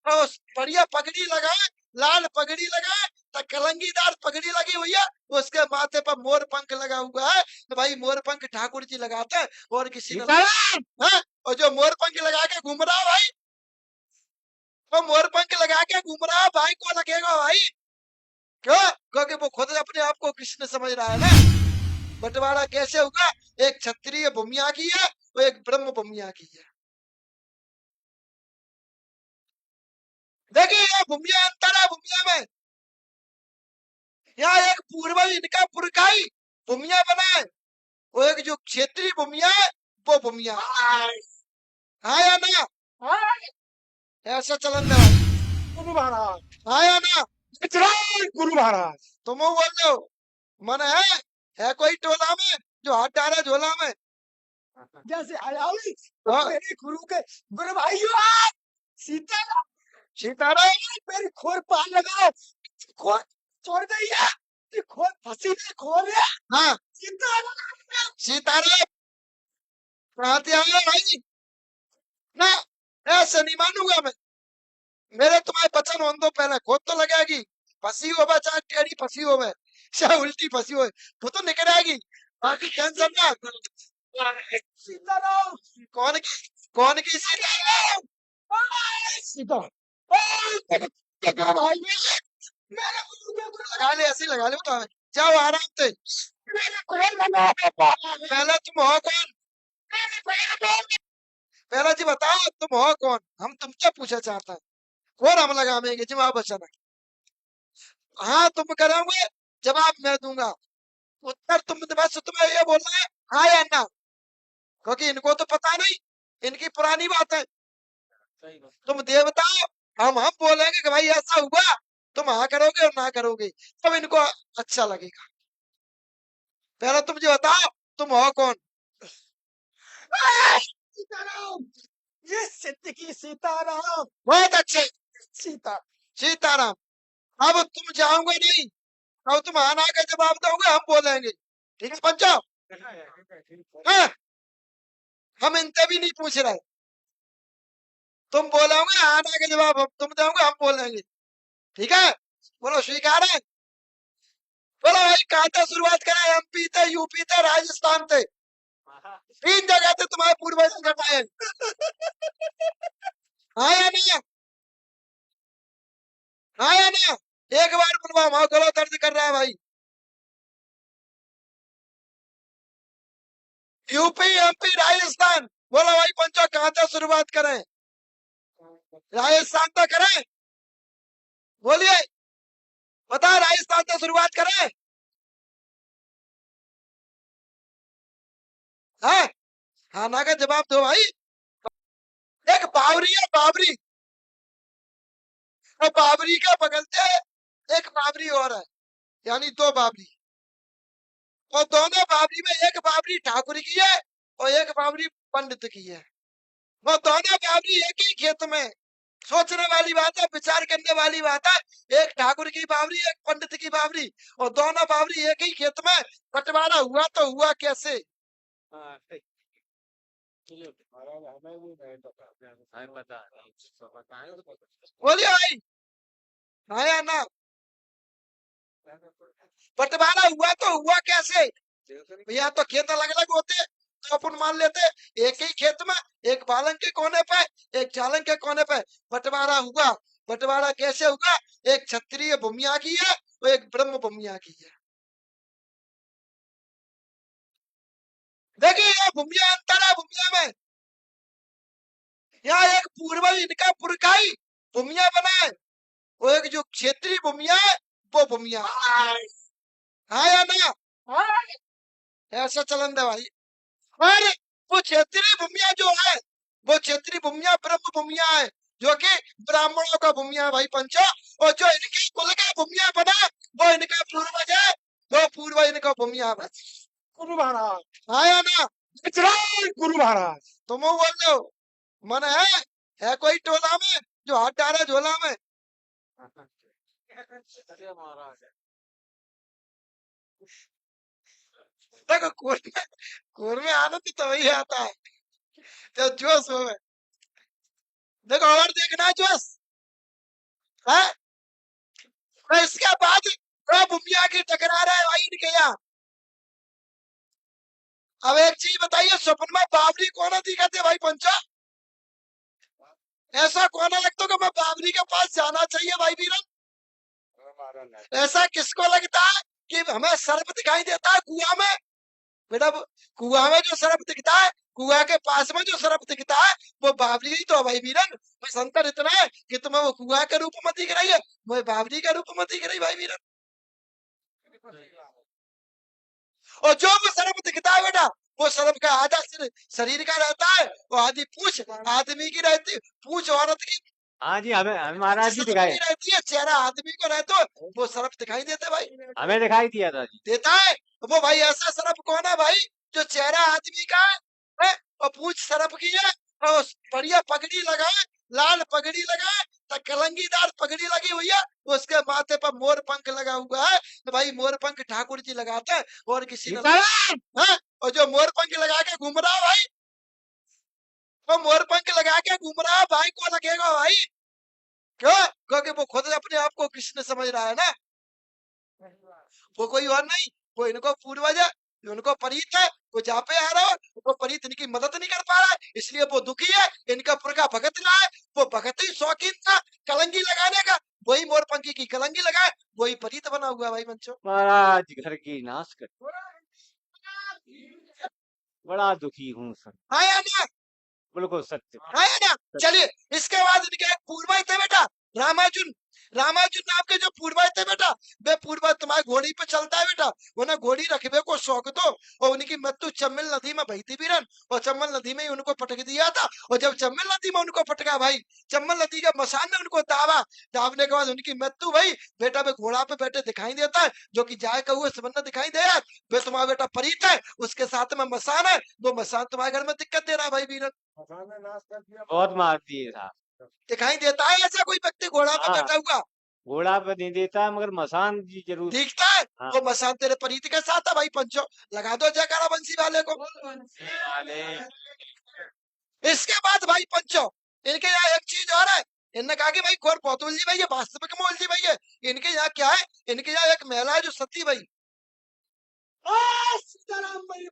और बढ़िया पगड़ी लगाए, लाल पगड़ी लगाए, तो कलंगीदार पगड़ी लगी हुई है, उसके माथे पर मोर पंख लगा हुआ है। तो भाई मोर पंख ठाकुर जी लगाते हैं और किसी ने है। और जो मोर पंख लगा के घूम रहा है भाई, तो मोर पंख लगा के घूम रहा है भाई, को लगेगा भाई? क्यों? क्योंकि वो खुद अपने आप को कृष्ण समझ रहा है ना। बंटवारा कैसे होगा? एक क्षत्रिय भूमिया की है और एक ब्रह्म भूमिया की है। देखिए ये भूमिया अंतर है भूमिया में। यहाँ एक पूर्व इनका पुरखाई भूमिया बना है, वो एक जो क्षेत्रीय भूमिया है वो भूमिया। हाँ या ना? ऐसा चलन है भाई। गुरु महाराज। हाँ या ना? गुरु महाराज। तुम बोल रहे हो मन है कोई टोला में जो हाथ डाला झोला में? जैसे आयावी मेरे गुरु के गुरु भाइयों सीताराम, सीताराम मेरी खोर पार लगाओ, खोर छोड़ दी है, खोर फंसी नहीं, खोल है। हाँ सीताराम, सीताराम कहाँ से आया भाई? ना ऐसे नहीं मानूंगा मैं। मेरे तुम्हारे बचन होने दो, पहले खोद तो लगेगी। फंसी हो बा चाहे टेढ़ी फंसी हो, मैं चाहे उल्टी फंसी हो, वो तो निकल आएगी। बाकी टेंशन ना। सीताराम कौन की सीताराम? सीताराम भाई मेरे गुरु के गुरु लगा ले, ऐसे लगा ले तो जाओ आराम से। पहले तुम हो कौन? पहले जी बताओ तुम हो कौन? हम तुमसे पूछा चाहता है कौन हम लगाएंगे जवाब बचाना। हाँ तुम करोगे, जवाब मैं दूंगा, उत्तर तुम, बस तुम्हें ये बोलना है हाँ या ना, क्योंकि इनको तो पता नहीं, इनकी पुरानी बात है। तुम देवता हो, हम बोलेंगे कि भाई ऐसा हुआ, तुम हाँ करोगे और ना करोगे, तब इनको अच्छा लगेगा। पहले तुम जो बताओ तुम हो कौन? सीताराम, ये सिद्ध की सीताराम। बहुत अच्छे, सीताराम। अब तुम जाओगे नहीं, अब तुम आना का जवाब दोगे, हम बोलेंगे। ठीक है बच्चों? हाँ, हम इनसे भी नहीं पूछ रहे, तुम बोलोगे आना का जवाब हम तुम दोगे, हम बोलेंगे। ठीक है, बोलो स्वीकार है? बोलो भाई कहाँ से शुरुआत करें? एमपी थे, यूपी थे, राजस्थान थे, तीन जगह थे तुम्हारे पूर्वज घटाए। हाँ या नहीं? हाँ या ना? एक बार बोलवा, वहां गला दर्द कर रहा है भाई। यूपी एमपी राजस्थान, बोलो भाई पंचो कहाँ से शुरुआत करें? राजस्थान तो करें, बोलिए, बता राजस्थान से शुरुआत करें? हाँ, हाँ ना का जवाब दो भाई। एक बावरी है बावरी, और बावरी के बगल से एक बावरी और है, यानी दो बावरी, और दोनों बावरी में एक बावरी ठाकुर की है और एक बावरी पंडित की है। वो दोनों बावरी एक ही खेत में। सोचने वाली बात है, विचार करने वाली बात है। एक ठाकुर की बावरी, एक पंडित की बावरी, और दोनों बावरी एक ही खेत में। बंटवारा हुआ तो हुआ कैसे? बोलिए भाई, हाँ या ना? बंटवारा हुआ तो हुआ कैसे? भैया तो खेत अलग अलग होते, तो अपन मान लेते एक ही खेत में, एक बालन के कोने पे, एक जालन के कोने पे बंटवारा हुआ। बंटवारा कैसे हुआ? एक क्षत्रिय भूमिया की है और एक ब्रह्म भूमिया की है। देखिए ये भूमिया अंतर है भूमिया में। यहाँ एक पूर्व इनका पुरखाई भूमिया बना है, वो एक जो क्षेत्रीय भूमिया है वो भूमिया। हाँ या ना? ऐसा चलन है भाई। और वो क्षेत्रीय भूमिया जो है, वो क्षेत्रीय भूमिया ब्रह्म भूमिया है, जो कि ब्राह्मणों का भूमिया है भाई पंचो। और जो इनके कुल का भूमिया बना वो इनका पूर्वज है, वो पूर्व इनका भूमिया है। गुरु महाराज। हाँ या ना? गुरु महाराज। तुम बोल रहे हो मन है कोई टोला में जो हाथ डाला झोला में? देखो कुर में आनंद तो वही आता है जब जोश हो। देखो और देखना जोश, है? तो इसके बाद दो भूमिया की टकरा रहा है भाई इनके यहाँ। अब एक चीज बताइए, स्वप्न में बाबरी कौन दिखते भाई पंचा? ऐसा कौन लगता कि मैं बाबरी के पास जाना चाहिए भाई वीरन? ऐसा किसको लगता है कि हमें सर्प दिखाई देता है कुआं में? बेटा कुआं में जो सर्प दिखता है, कुआं के पास में जो सर्प दिखता है, वो बाबरी ही तो है भाई वीरन। बस अंतर इतना है कि तुम्हें वो कुआं के रूप में दिख रही है, वो बाबरी के रूप में दिख रही भाई वीरन। और जो वो सर्प दिखता है बेटा, वो सर्प का आधा शरीर का रहता है, वो आधी पूछ आदमी की रहती, पूछ औरत की। हाँ जी, हमें महाराज जी दिखाई रहती है, चेहरा आदमी को रहता है, वो सर्प दिखाई देता है भाई। हमें दिखाई दिया था जी। देता है वो भाई। ऐसा सर्प कौन है भाई जो चेहरा आदमी का है और पूछ सर्प की है, और बढ़िया पगड़ी लगाए, लाल पगड़ी लगाए, तो कलंगीदार पगड़ी लगी हुई है, उसके माथे पर मोर पंख लगा हुआ है। तो भाई मोर पंख ठाकुर जी लगाते हैं और किसी ने है? और जो मोर पंख लगा के घूम रहा है भाई, वो मोर पंख लगा के घूम रहा है भाई, को लगेगा भाई? क्यों? क्योंकि वो खुद अपने आप को कृष्ण समझ रहा है ना, वो कोई और नहीं, वो इनको पूर्वज है, उनको परीत है। वो जहाँ पे आ रहा है वो परीत इनकी मदद नहीं कर पा रहा है, इसलिए वो दुखी है। इनका पुरखा भगत ना है, वो भगत ही शौकीन था कलंगी लगाने का, वही मोरपंखी की कलंगी लगाए, वही परीत बना हुआ है भाई बच्चों। महाराज घर की नाश कर, बड़ा दुखी हूँ सर। हाँ या ना? बिल्कुल सत्य। हाँ या ना? चलिए, इसके बाद इनके एक पूर्वज थे बेटा, रामार्जुन। रामार्जुन नाम के जो पूर्वज थे बेटा, वे पूर्वज तुम्हारे घोड़ी पे चलता है बेटा, उन्हें घोड़ी रखबे को शौक दो। और उनकी मृत्यु चम्बल नदी में बहती बीरन, और चम्बल नदी में ही उनको पटक दिया था। और जब चम्बल नदी में उनको पटका भाई, चम्बल नदी के मसान ने उनको दावा, दावने के बाद उनकी मृत्यु भाई। बेटा वे घोड़ा पे बैठे दिखाई देता है, जो कि जाए कहुए समझना दिखाई दे रहा है। वे तुम्हारा बेटा परीत है, उसके साथ में मसान है, वो मसान तुम्हारे घर में दिक्कत दे रहा है भाई बीरन। बहुत मार दिए था। दिखाई देता है ऐसा कोई व्यक्ति घोड़ा पे हाँ, बैठा हुआ? घोड़ा पे नहीं देता मगर मसान जी जरूर दिखता है। हाँ। वो मसान तेरे परीत के साथ है भाई पंचो, लगा दो जयकारा बंसी वाले को। इसके बाद भाई पंचो, इनके यहाँ एक चीज और है। इनने कहा कि भाई खोर पौतुल जी भाई, ये वास्तविक मोल जी भाई है। इनके यहाँ क्या है, इनके यहाँ एक महिला है जो सती भाई, सीताराम भाई।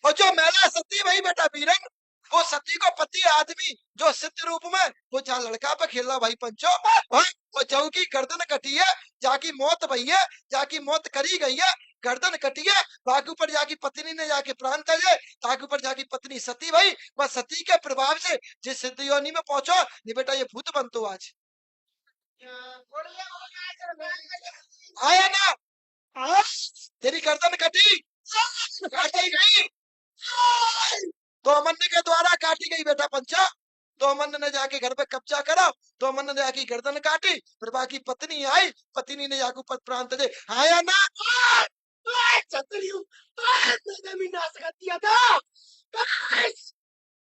और जो महिला सती भाई बेटा बीरन, वो सती को पति आदमी जो सिद्ध रूप में वो जहाँ लड़का पे खेल रहा भाई पंचो, वो जऊ की गर्दन कटी है, जाकी मौत भई है, जाकी मौत करी गई है, गर्दन कटी है। बाकी ऊपर जाकी पत्नी ने जाके प्राण तजे, ताकि ऊपर जाकी पत्नी सती भाई, वह सती के प्रभाव से जिस सिद्ध योनि में पहुंचो, ये बेटा ये भूत बनतो आज आया ना। तेरी गर्दन कटी, काटी गई, तो मन के द्वारा काटी गई बेटा पंचा। तो मन ने जाके घर पे कब्जा करा, तो मन ने जाके गर्दन काटी, फिर बाकी पत्नी आई, पत्नी ने जाके ऊपर प्राण तजे। आया ना? मैंने भी नाश कर दिया था।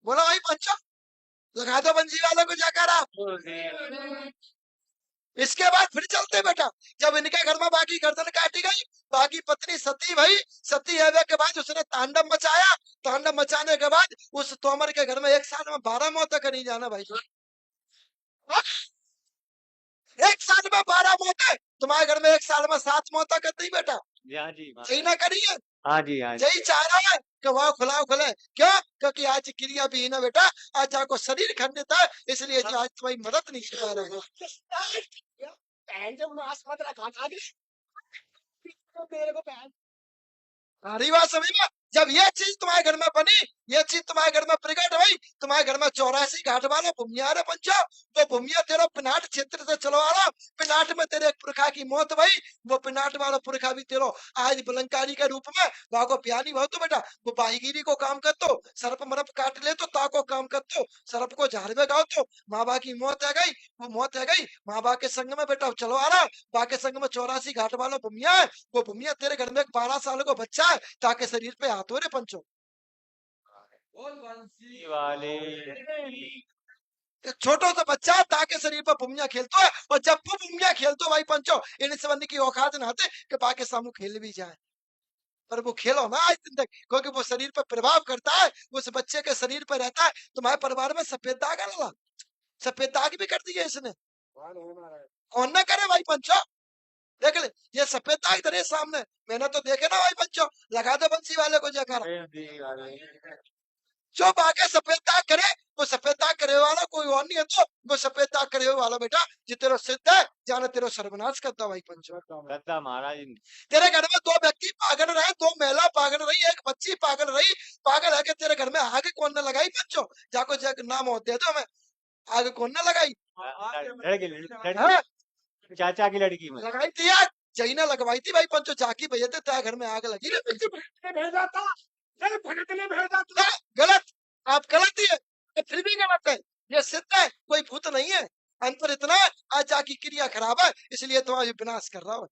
बोला भाई पंचा, लगा दो बंजी वालों को जयकारा। इसके बाद फिर चलते बेटा, जब इनके घर में बाकी गर्दन काटी गई, बाकी पत्नी सती भाई, सती है के बाद उसने तांडव मचाया। तांडव मचाने के बाद उस तोमर के घर में एक साल में 12 मौत तक नहीं जाना भाई। एक साल में 12 मौतें, तुम्हारे घर में एक साल में 7 मौतें करती बेटा, सही ना करिए। हाँ जी, हाँ जी। यही चाह रहा है कि वह खुला खुले, क्यों? क्योंकि आज क्रिया भी ना बेटा, आज आपको शरीर खंडित है, इसलिए आज तुम्हारी मदद नहीं कर रहा है। मेरे को सारी बात समझ में। जब ये चीज तुम्हारे घर में बनी, ये चीज तुम्हारे घर में प्रकट हुई, तुम्हारे घर में 84 घाट वाला भूमिया रे पंचा, तो भूमिया तेरा पिनाट क्षेत्र से चलवा रहा, पिनाट में तेरे एक पुरखा की मौत हुई, वो पिनाट वाला पुरखा भी तेरो आज बलंकारी के रूप में वाको प्यानी हो तो बेटा, वो बाईगिरी को काम कर तो, सर्प मरप काट ले तो ताको काम कर तो, सर्प को झाड़ में गाओ तो माँ बा की मौत है गई, वो मौत है गई। माँ बा के संग में बेटा चलवा रहा, बा के संग में 84 घाट वाला भूमिया है, वो भूमिया तेरे घर में एक 12 साल को बच्चा है, ताके शरीर पे हाथों रे पंचो। एक छोटा सा बच्चा ताके शरीर पर भूमिया खेलतो है, और जब वो भूमिया खेलतो भाई पंचो, इन से बनने की औकात ना आते कि बाके सामू खेल भी जाए, पर वो खेलो ना आज दिन तक, क्योंकि वो शरीर पर प्रभाव करता है, उस बच्चे के शरीर पर रहता है। तुम्हारे परिवार में सफेद दाग है ना, सफेद दाग भी कर दिया इसने, कौन ना करे भाई पंचो। देख ले ये सफेदा तेरे सामने, मैंने तो देखे ना भाई पंचो। लगा दो बंसी वाले को जयकारा। जो बाके सफेद दाग करे, वो सफेद दाग करे वाला कोई और नहीं है। तो वो सफेद दाग करे वाला बेटा जो तेरा सिद्ध है, जाने तेरा सर्वनाश करता भाई पंचो। करता महाराज। तेरे घर में दो व्यक्ति पागल रहे, दो महिला पागल रही, एक बच्ची पागल रही। पागल है कि तेरे घर में आग कौन ने लगाई पंचो? जाको जग नाम हो दे दो हमें, आग कौन ने लगाई? हाँ? चाचा की लड़की में लगाई थी आग, जही ने लगवाई थी भाई पंचो। जाकी भैया थे तेरे घर में आग लगी रे पंचो। भेजा था, फटकने भेजा था। हाँ, गलत, आप गलत ही है, ये फिर भी गलत है। ये सिद्ध है, कोई भूत नहीं है। अंतर इतना है, आज जाकी क्रिया खराब है, इसलिए तुम्हारा विनाश कर रहा हूँ।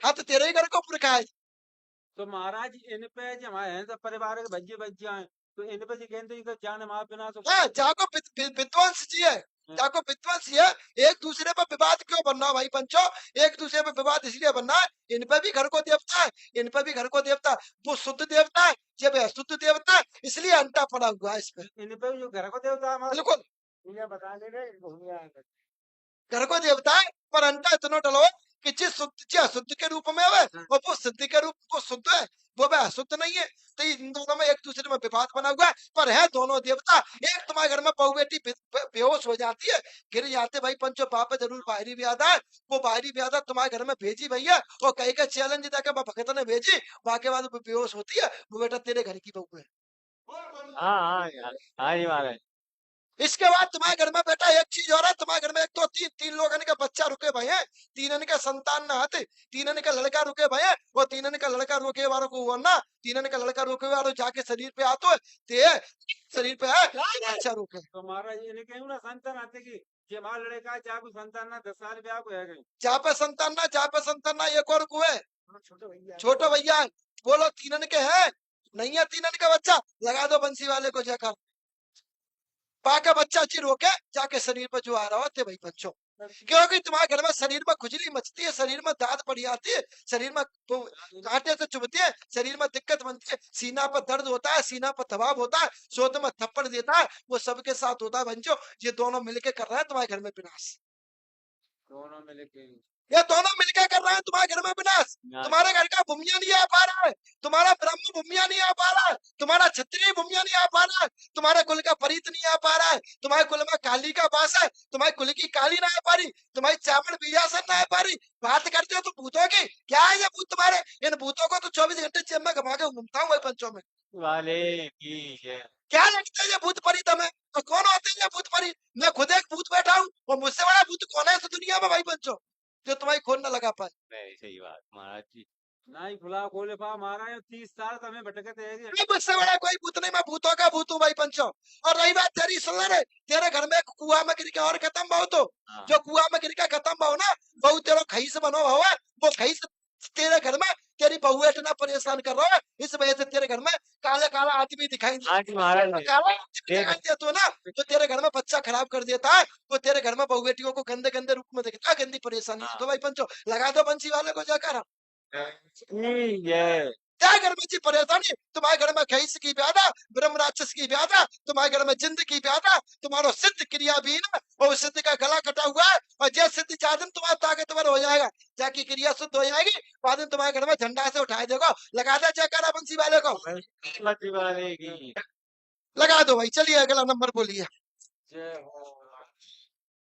हाँ तो तेरे ही घर को पुरखा है। तो महाराज इन पे जो हमारे हैं सब परिवार के बच्चे बच्चियां हैं, तो इन पे जी कहते हैं कि जान माँ बिना तो हाँ, जाको विद्वांस जी है, जाको विद्वांस जी है। एक दूसरे पर विवाद क्यों बनना भाई पंचो? एक दूसरे पर विवाद इसलिए बनना है, इन पे भी घर को देवता है, इन पे भी घर को देवता है। वो शुद्ध देवता है, ये भी अशुद्ध देवता है, इसलिए अंटा पड़ा हुआ है इस पे। इन पे जो घर को देवता हमारे बिल्कुल ये बता दे रहे भूमिया घर को देवता है, पर अंटा इतना डलो कि जिस शुद्ध जी अशुद्ध के रूप में है और वो सिद्ध के रूप को शुद्ध है, वो भी अशुद्ध नहीं है। तो इन दोनों में एक दूसरे में विवाद बना हुआ है, पर है दोनों देवता। एक तुम्हारे घर में बहू बेटी बेहोश हो जाती है, गिर जाते भाई पंचो, पापा जरूर बाहरी ब्यादा है। वो बाहरी ब्यादा तुम्हारे घर में भेजी भैया, और कहीं का चैलेंज देकर भगत ने भेजी, बाकी बाद वो बेहोश होती है, वो बेटा तेरे घर की बहू है। हाँ हाँ यार, हाँ जी महाराज। इसके बाद तुम्हारे घर में बेटा एक चीज और है, तुम्हारे घर में एक तो तीन लोगों का बच्चा रुके भाई है, तीन का संतान ना आते, तीन का लड़का रुके भाई है, वो तीन का लड़का रुके वालों को वो ना, तीन का लड़का रुके वालों जाके शरीर पे आतो है, ते शरीर पे है बच्चा रुके। तो महाराज इन्हें कहूँ ना संतान आते की जे माँ लड़का चाहे कोई संतान ना 10 साल ब्याह को है गई जहाँ पे संतान ना एक और कुए छोटे भैया छोटे भैया बोलो तीन के है नहीं है, तीन का बच्चा लगा दो बंसी वाले को जयकार। पाका बच्चा चिर होके जाके शरीर पर जो आ रहा होते भाई बच्चों, क्योंकि तुम्हारे घर में शरीर में खुजली मचती है, शरीर में दाद पड़ी आती है, शरीर में कांटे से चुभती है, शरीर में दिक्कत बनती है, सीना पर दर्द होता है, सीना पर दबाव होता है, सोत में थप्पड़ देता है, वो सबके साथ होता है बंचो। ये दोनों मिलके कर रहा है तुम्हारे घर में विनाश, दोनों मिलके ये दोनों मिलकर कर रहे हैं तुम्हारे घर में विनाश। तुम्हारे घर का भूमिया नहीं आ पा रहा है, तुम्हारा ब्रह्म भूमिया नहीं आ पा रहा है, तुम्हारा क्षत्रिय भूमिया नहीं आ पा रहा है, तुम्हारे कुल का परीत नहीं आ पा रहा है, तुम्हारे कुल में काली का वास है, तुम्हारे कुल की काली ना आ पा रही, तुम्हारी चावल बियासन ना आ पा रही। बात करते हो तो भूतों की, क्या है ये भूत तुम्हारे? इन भूतों को तो 24 घंटे जेब में घुमा के घूमता हूँ भाई पंचों में। वाले की जय। क्या लगता है ये भूत परी तुम्हें? तो कौन होते हैं ये भूत परी? मैं खुद एक भूत बैठा हूँ, और मुझसे बड़ा भूत कौन है इस दुनिया में भाई पंचों, जो तुम्हारी खोल न लगा पाए? नहीं सही बात महाराज जी। ना ही खुला खोले पा महाराज 30 साल तो हमें भटकते है नहीं, मुझसे बड़ा कोई भूत नहीं, मैं भूतों का भूत हूँ भाई पंचो। और रही बात तेरी, सुन ले रे, तेरे घर में एक कुआं में गिर के और खत्म भाव, तो हाँ। जो कुआं में गिर के खत्म भाव ना, बहु तेरा खई से बनो भाव है, वो खई से तेरे घर में तेरी बहू इतना परेशान कर रहा है, इस वजह से तेरे घर में काला काला आदमी दिखाई हाँ जी महाराज जी। काला आदमी दिखाई देता है ना, तो तेरे घर में बच्चा खराब कर देता है, वो तेरे घर में बहू बेटियों को गंदे गंदे रूप में देखता है, गंदी परेशानी हाँ। तो भाई पंचो लगा दो बंसी वाले को जाकर। की जय। क्या घर में जी परेशानी? तुम्हारे घर में खईस की प्यादा, ब्रह्म राक्षस की प्यादा, तुम्हारे घर में जिंद की प्यादा, तुम्हारा सिद्ध क्रिया भी ना, और सिद्ध का गला कटा हुआ है, और जैसे सिद्ध 4 दिन तुम्हारा ताकतवर हो जाएगा, जाकी क्रिया शुद्ध हो जाएगी, 5 दिन तुम्हारे घर में झंडा से उठाए देगा। लगा दे जयकारा बंसी वाले को, वाले की। लगा दो भाई। चलिए अगला नंबर बोलिए। जय हो।